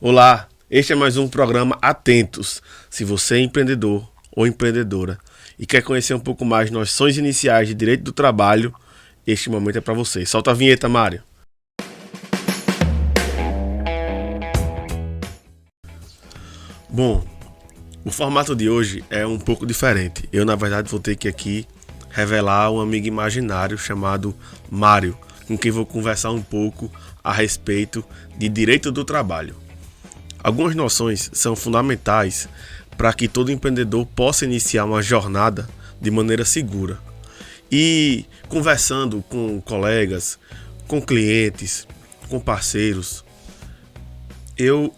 Olá, este é mais um programa Atentos. Se você é empreendedor ou empreendedora e quer conhecer um pouco mais noções iniciais de direito do trabalho, este momento é para você. Solta a vinheta, Mário. Bom, o formato de hoje é um pouco diferente. Eu, na verdade, vou ter que aqui revelar um amigo imaginário chamado Mário, com quem vou conversar um pouco a respeito de direito do trabalho. Algumas noções são fundamentais para que todo empreendedor possa iniciar uma jornada de maneira segura. E conversando com colegas, com clientes, com parceiros, eu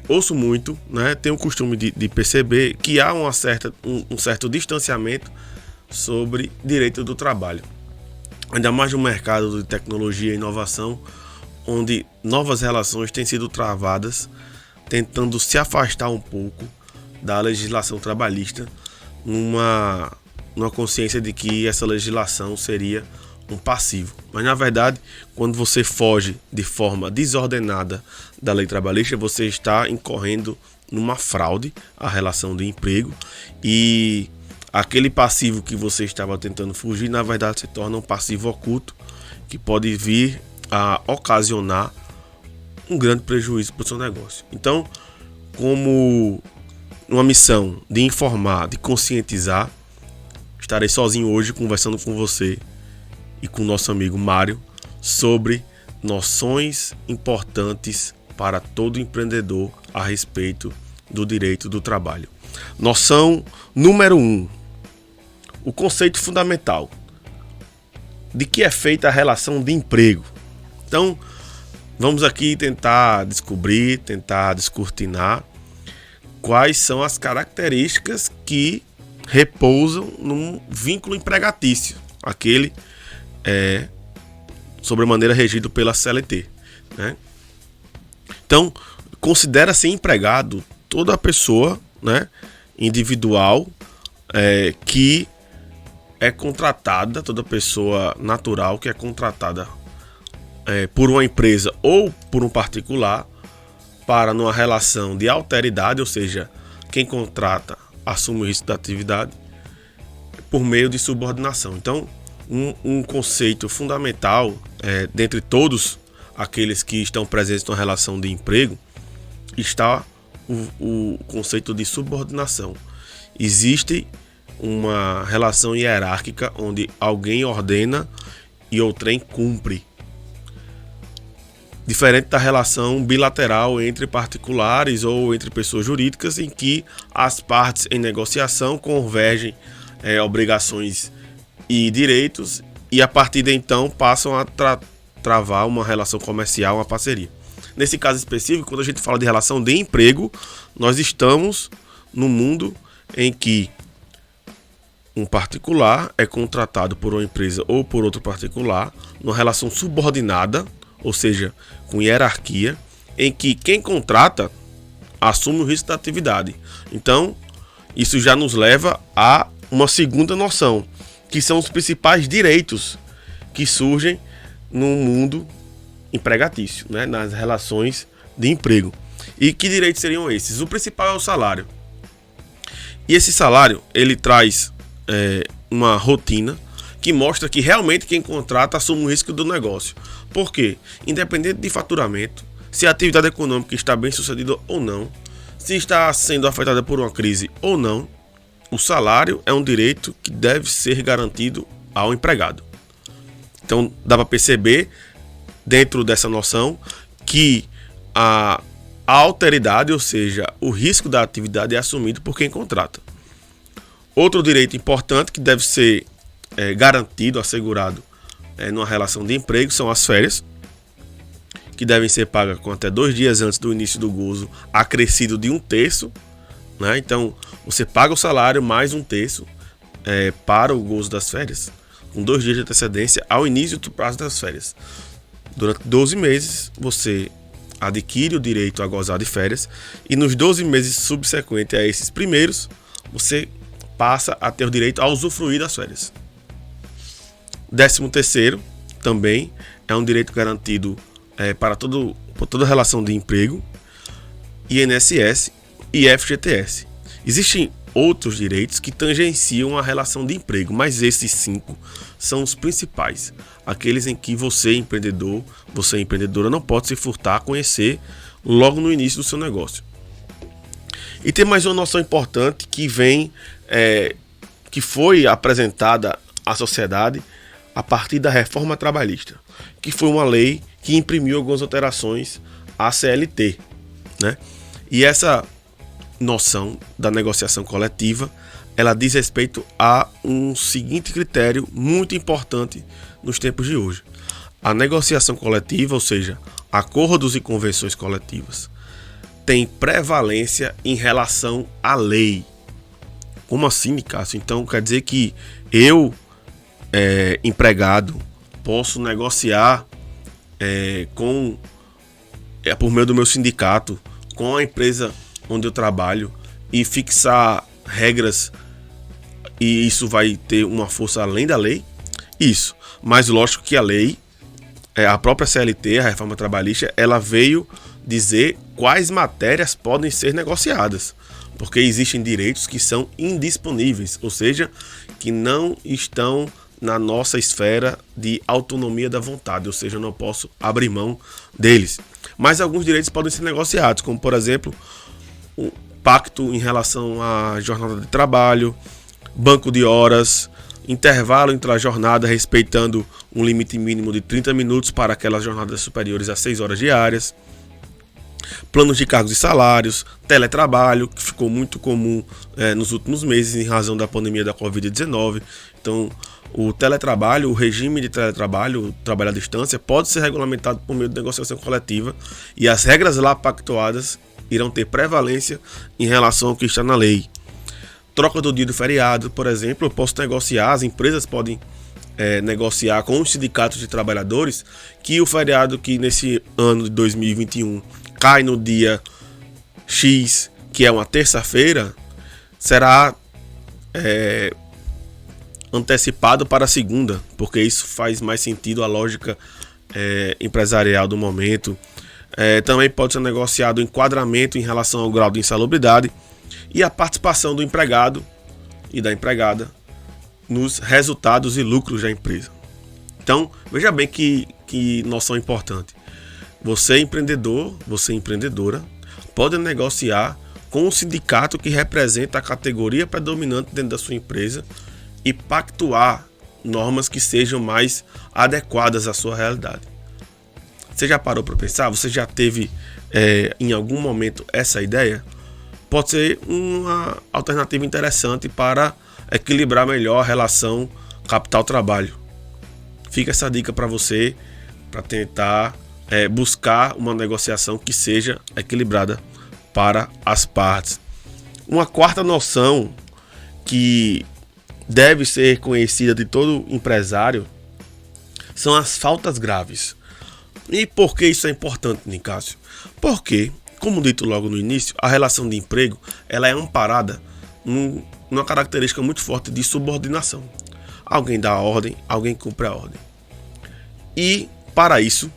ouço muito, né? Tenho o costume de perceber que há um certo distanciamento sobre direito do trabalho. Ainda mais no mercado de tecnologia e inovação, onde novas relações têm sido travadas, tentando se afastar um pouco da legislação trabalhista, numa consciência de que essa legislação seria um passivo. Mas, na verdade, quando você foge de forma desordenada da lei trabalhista, você está incorrendo numa fraude à relação de emprego, e aquele passivo que você estava tentando fugir, na verdade, se torna um passivo oculto que pode vir a ocasionar um grande prejuízo para o seu negócio. Então, como uma missão de informar, de conscientizar, estarei sozinho hoje conversando com você e com o nosso amigo Mário sobre noções importantes para todo empreendedor a respeito do direito do trabalho. Noção número 1. O conceito fundamental de que é feita a relação de emprego. Então, vamos aqui tentar descobrir, tentar descortinar quais são as características que repousam num vínculo empregatício, aquele sobremaneira regido pela CLT, né? Então, considera-se empregado toda pessoa, né, individual, que é contratada, toda pessoa natural que é contratada por uma empresa ou por um particular para numa relação de alteridade, ou seja, quem contrata assume o risco da atividade por meio de subordinação. Então, um conceito fundamental dentre todos aqueles que estão presentes na relação de emprego está o conceito de subordinação. Existe uma relação hierárquica onde alguém ordena e outrem cumpre. Diferente da relação bilateral entre particulares ou entre pessoas jurídicas, em que as partes em negociação convergem obrigações e direitos, e a partir de então passam a travar uma relação comercial, uma parceria. Nesse caso específico, quando a gente fala de relação de emprego, nós estamos no mundo em que um particular é contratado por uma empresa ou por outro particular, numa relação subordinada, ou seja, com hierarquia, em que quem contrata assume o risco da atividade. Então, isso já nos leva a uma segunda noção, que são os principais direitos que surgem no mundo empregatício, né, nas relações de emprego. E que direitos seriam esses? O principal é o salário. E esse salário, ele traz uma rotina que mostra que realmente quem contrata assume o risco do negócio. Por quê? Independente de faturamento, se a atividade econômica está bem sucedida ou não, se está sendo afetada por uma crise ou não, o salário é um direito que deve ser garantido ao empregado. Então, dá para perceber, dentro dessa noção, que a alteridade, ou seja, o risco da atividade é assumido por quem contrata. Outro direito importante que deve ser garantido, assegurado numa relação de emprego, são as férias, que devem ser pagas com até 2 dias antes do início do gozo, acrescido de 1/3, né? Então, você paga o salário mais 1/3 para o gozo das férias, com 2 dias de antecedência ao início do prazo das férias. Durante 12 meses, você adquire o direito a gozar de férias, e nos 12 meses subsequentes a esses primeiros, você passa a ter o direito a usufruir das férias. 13º também é um direito garantido para toda relação de emprego, INSS e FGTS. Existem outros direitos que tangenciam a relação de emprego, mas esses 5 são os principais. Aqueles em que você, empreendedor, você, empreendedora, não pode se furtar a conhecer logo no início do seu negócio. E tem mais uma noção importante que que foi apresentada à sociedade a partir da reforma trabalhista, que foi uma lei que imprimiu algumas alterações à CLT, né? E essa noção da negociação coletiva, ela diz respeito a um seguinte critério muito importante nos tempos de hoje. A negociação coletiva, ou seja, acordos e convenções coletivas, tem prevalência em relação à lei. Como assim, Cássio? Então quer dizer que eu, empregado, posso negociar por meio do meu sindicato com a empresa onde eu trabalho e fixar regras, e isso vai ter uma força além da lei? Isso, mas lógico que a lei, a própria CLT, a reforma trabalhista, ela veio dizer quais matérias podem ser negociadas, porque existem direitos que são indisponíveis, ou seja, que não estão na nossa esfera de autonomia da vontade, ou seja, eu não posso abrir mão deles. Mas alguns direitos podem ser negociados, como por exemplo, o pacto em relação à jornada de trabalho, banco de horas, intervalo entre a jornada respeitando um limite mínimo de 30 minutos para aquelas jornadas superiores a 6 horas diárias, planos de cargos e salários, teletrabalho, que ficou muito comum nos últimos meses em razão da pandemia da Covid-19. Então, o teletrabalho, o regime de teletrabalho, o trabalho à distância, pode ser regulamentado por meio de negociação coletiva e as regras lá pactuadas irão ter prevalência em relação ao que está na lei. Troca do dia do feriado, por exemplo, eu posso negociar, as empresas podem negociar com os sindicatos de trabalhadores que o feriado que nesse ano de 2021 cai no dia X, que é uma terça-feira, será antecipado para a segunda, porque isso faz mais sentido à lógica empresarial do momento. Também pode ser negociado o enquadramento em relação ao grau de insalubridade e a participação do empregado e da empregada nos resultados e lucros da empresa. Então, veja bem que noção importante. Você, empreendedor, você, empreendedora, pode negociar com o sindicato que representa a categoria predominante dentro da sua empresa e pactuar normas que sejam mais adequadas à sua realidade. Você já parou para pensar? Você já teve em algum momento essa ideia? Pode ser uma alternativa interessante para equilibrar melhor a relação capital-trabalho. Fica essa dica para você, para tentar buscar uma negociação que seja equilibrada para as partes. Uma quarta noção que deve ser conhecida de todo empresário são as faltas graves. E por que isso é importante, Nicásio? Porque, como dito logo no início, a relação de emprego ela é amparada numa característica muito forte de subordinação. Alguém dá a ordem, alguém cumpre a ordem. E, para isso,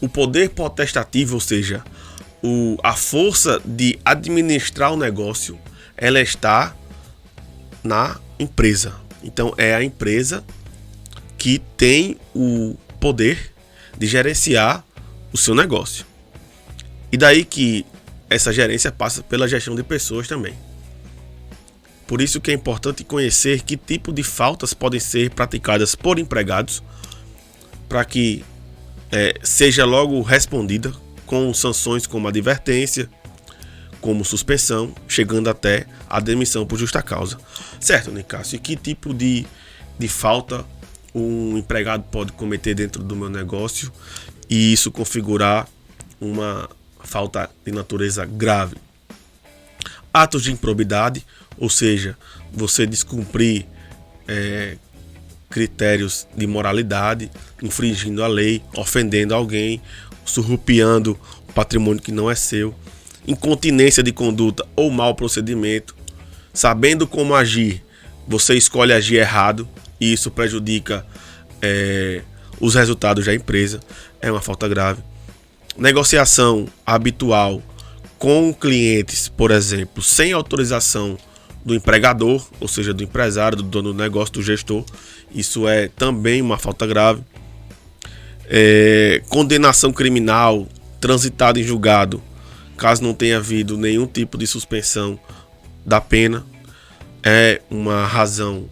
o poder potestativo, ou seja, a força de administrar o negócio, ela está na empresa. Então, é a empresa que tem o poder de gerenciar o seu negócio. E daí que essa gerência passa pela gestão de pessoas também. Por isso que é importante conhecer que tipo de faltas podem ser praticadas por empregados para que seja logo respondida com sanções como advertência, como suspensão, chegando até a demissão por justa causa. Certo, Nicásio? E que tipo de falta um empregado pode cometer dentro do meu negócio e isso configurar uma falta de natureza grave? Atos de improbidade, ou seja, você descumprir critérios de moralidade, infringindo a lei, ofendendo alguém, surrupiando o patrimônio que não é seu, incontinência de conduta ou mau procedimento, sabendo como agir, você escolhe agir errado e isso prejudica os resultados da empresa, é uma falta grave. Negociação habitual com clientes, por exemplo, sem autorização do empregador, ou seja, do empresário, do dono do negócio, do gestor. Isso é também uma falta grave. Condenação criminal transitada em julgado, caso não tenha havido nenhum tipo de suspensão da pena, é uma razão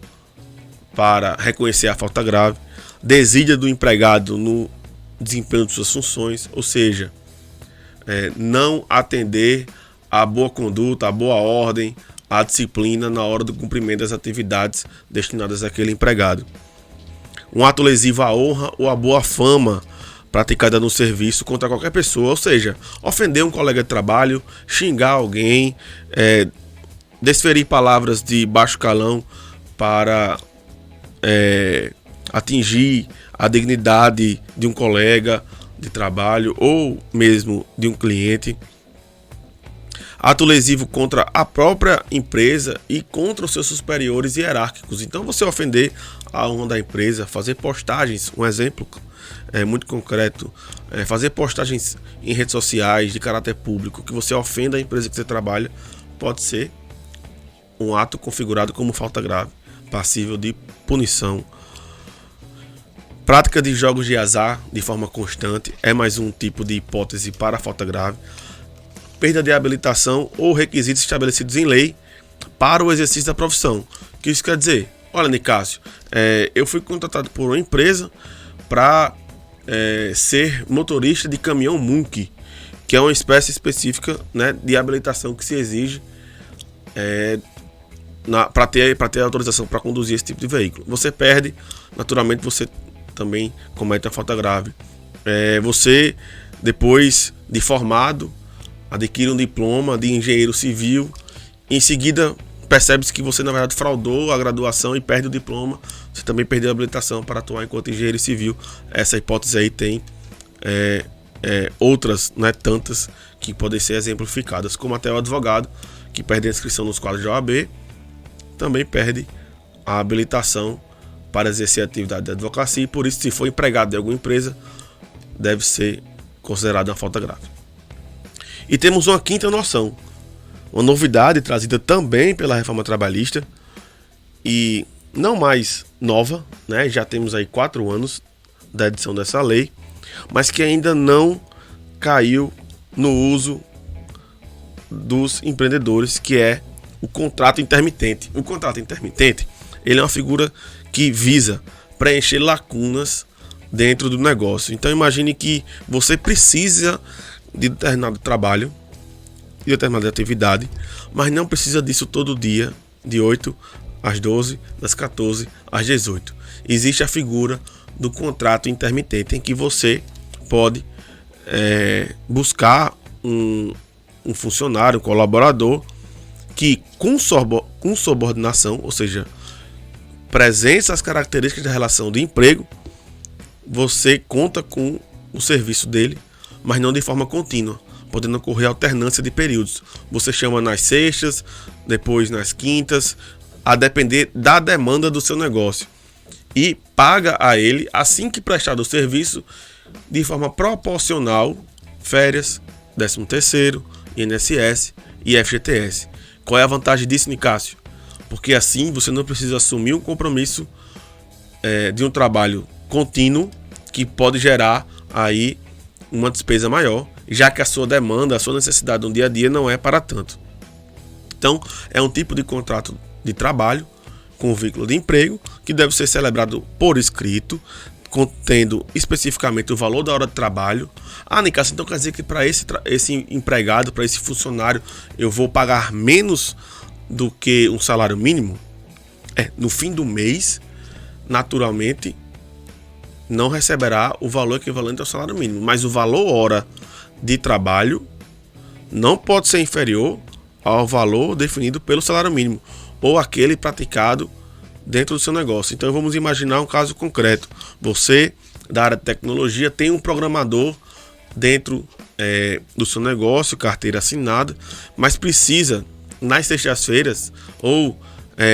para reconhecer a falta grave. Desídia do empregado no desempenho de suas funções, ou seja, não atender à boa conduta, à boa ordem, à disciplina na hora do cumprimento das atividades destinadas àquele empregado. Um ato lesivo à honra ou à boa fama praticada no serviço contra qualquer pessoa, ou seja, ofender um colega de trabalho, xingar alguém, desferir palavras de baixo calão para atingir a dignidade de um colega de trabalho ou mesmo de um cliente. Ato lesivo contra a própria empresa e contra os seus superiores hierárquicos. Então, você ofender a honra da empresa, fazer postagens, um exemplo muito concreto, fazer postagens em redes sociais de caráter público que você ofenda a empresa que você trabalha, pode ser um ato configurado como falta grave, passível de punição. Prática de jogos de azar de forma constante é mais um tipo de hipótese para a falta grave. Perda de habilitação ou requisitos estabelecidos em lei para o exercício da profissão. O que isso quer dizer? Olha, Nicásio, eu fui contratado por uma empresa para ser motorista de caminhão Munk, que é uma espécie específica, né, de habilitação que se exige para ter autorização para conduzir esse tipo de veículo. Você perde, naturalmente você também comete a falta grave. Você, depois de formado, adquire um diploma de engenheiro civil, em seguida percebe-se que você na verdade fraudou a graduação e perde o diploma, você também perdeu a habilitação para atuar enquanto engenheiro civil. Essa hipótese aí tem outras, né, tantas que podem ser exemplificadas, como até o advogado que perde a inscrição nos quadros de OAB, também perde a habilitação para exercer a atividade de advocacia e por isso, se for empregado de alguma empresa, deve ser considerado uma falta grave. E temos uma quinta noção, uma novidade trazida também pela reforma trabalhista e não mais nova, né? Já temos aí 4 anos da edição dessa lei, mas que ainda não caiu no uso dos empreendedores, que é o contrato intermitente. O contrato intermitente, ele é uma figura que visa preencher lacunas dentro do negócio. Então imagine que você precisa de determinado trabalho, de determinada atividade, mas não precisa disso todo dia, de 8 às 12, das 14 às 18. Existe a figura do contrato intermitente, em que você pode buscar um funcionário, um colaborador, que com subordinação, ou seja, presença as características da relação de emprego, você conta com o serviço dele, mas não de forma contínua, podendo ocorrer alternância de períodos. Você chama nas sextas, depois nas quintas, a depender da demanda do seu negócio, e paga a ele, assim que prestado o serviço, de forma proporcional, férias, 13º, INSS e FGTS. Qual é a vantagem disso, Nicásio? Porque assim você não precisa assumir um compromisso de um trabalho contínuo que pode gerar aí uma despesa maior, já que a sua demanda, a sua necessidade no dia a dia não é para tanto. Então, é um tipo de contrato de trabalho com vínculo de emprego que deve ser celebrado por escrito, contendo especificamente o valor da hora de trabalho. Ah, Nicásio, então quer dizer que para esse empregado, para esse funcionário, eu vou pagar menos do que um salário mínimo? No fim do mês, naturalmente, não receberá o valor equivalente ao salário mínimo, mas o valor hora de trabalho não pode ser inferior ao valor definido pelo salário mínimo ou aquele praticado dentro do seu negócio. Então vamos imaginar um caso concreto. Você, da área de tecnologia, tem um programador dentro do seu negócio, carteira assinada, mas precisa, nas sextas-feiras ou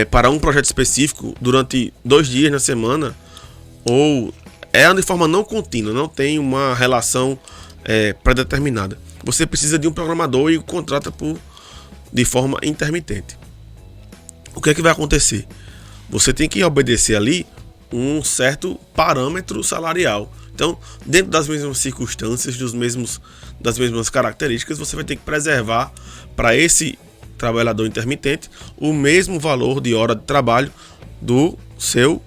para um projeto específico, durante 2 dias na semana, ou de forma não contínua, não tem uma relação pré-determinada. você precisa de um programador e o contrata de forma intermitente. O que é que vai acontecer? Você tem que obedecer ali um certo parâmetro salarial. Então, dentro das mesmas circunstâncias, das mesmas características, você vai ter que preservar para esse trabalhador intermitente o mesmo valor de hora de trabalho do seu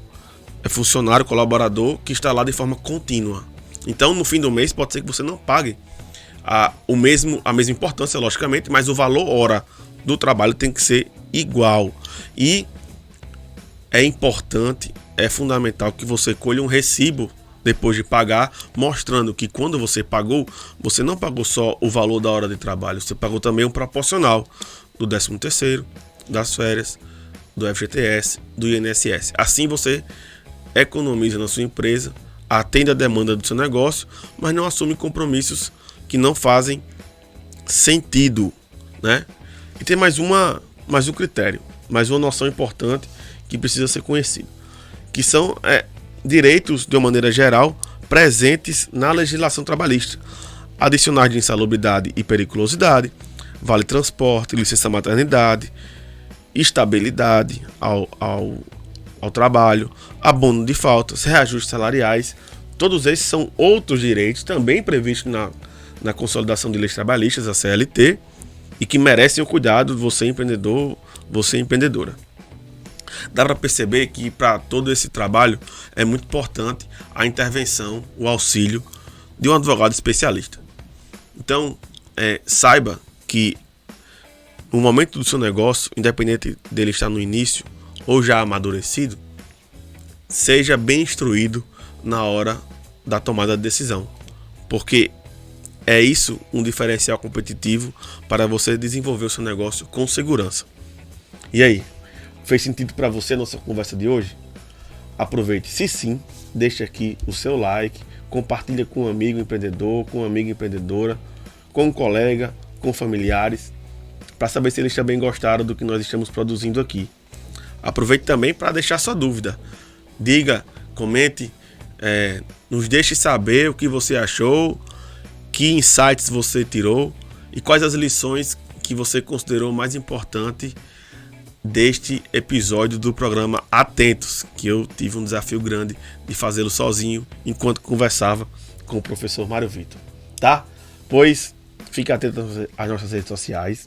funcionário, colaborador que está lá de forma contínua. Então, no fim do mês, pode ser que você não pague a mesma importância, logicamente, mas o valor hora do trabalho tem que ser igual. E é importante, é fundamental que você colha um recibo depois de pagar, mostrando que quando você pagou, você não pagou só o valor da hora de trabalho, você pagou também um proporcional do 13º, das férias, do FGTS, do INSS. Assim você economiza na sua empresa, atende a demanda do seu negócio, mas não assume compromissos que não fazem sentido, né? E tem mais um critério, mais uma noção importante que precisa ser conhecida, que são direitos, de uma maneira geral, presentes na legislação trabalhista. Adicionais de insalubridade e periculosidade, vale transporte, licença maternidade, estabilidade ao trabalho, abono de faltas, reajustes salariais. Todos esses são outros direitos também previstos na Consolidação de Leis Trabalhistas, a CLT, e que merecem o cuidado de você empreendedor, você empreendedora. Dá para perceber que para todo esse trabalho é muito importante a intervenção, o auxílio de um advogado especialista. Então, saiba que no momento do seu negócio, independente dele estar no início ou já amadurecido, seja bem instruído na hora da tomada de decisão, porque é isso um diferencial competitivo para você desenvolver o seu negócio com segurança. E aí? Fez sentido para você a nossa conversa de hoje? Aproveite. Se sim, deixe aqui o seu like, compartilha com um amigo empreendedor, com uma amiga empreendedora, com um colega, com familiares, para saber se eles também gostaram do que nós estamos produzindo aqui. Aproveite também para deixar sua dúvida. Diga, comente, nos deixe saber o que você achou, que insights você tirou e quais as lições que você considerou mais importantes deste episódio do programa Atentos, que eu tive um desafio grande de fazê-lo sozinho enquanto conversava com o professor Mário Vitor, tá? Pois fique atento às nossas redes sociais,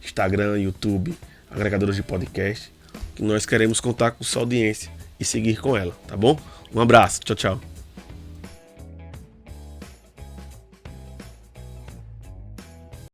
Instagram, YouTube, agregadores de podcast, que nós queremos contar com sua audiência e seguir com ela, tá bom? Um abraço, tchau, tchau.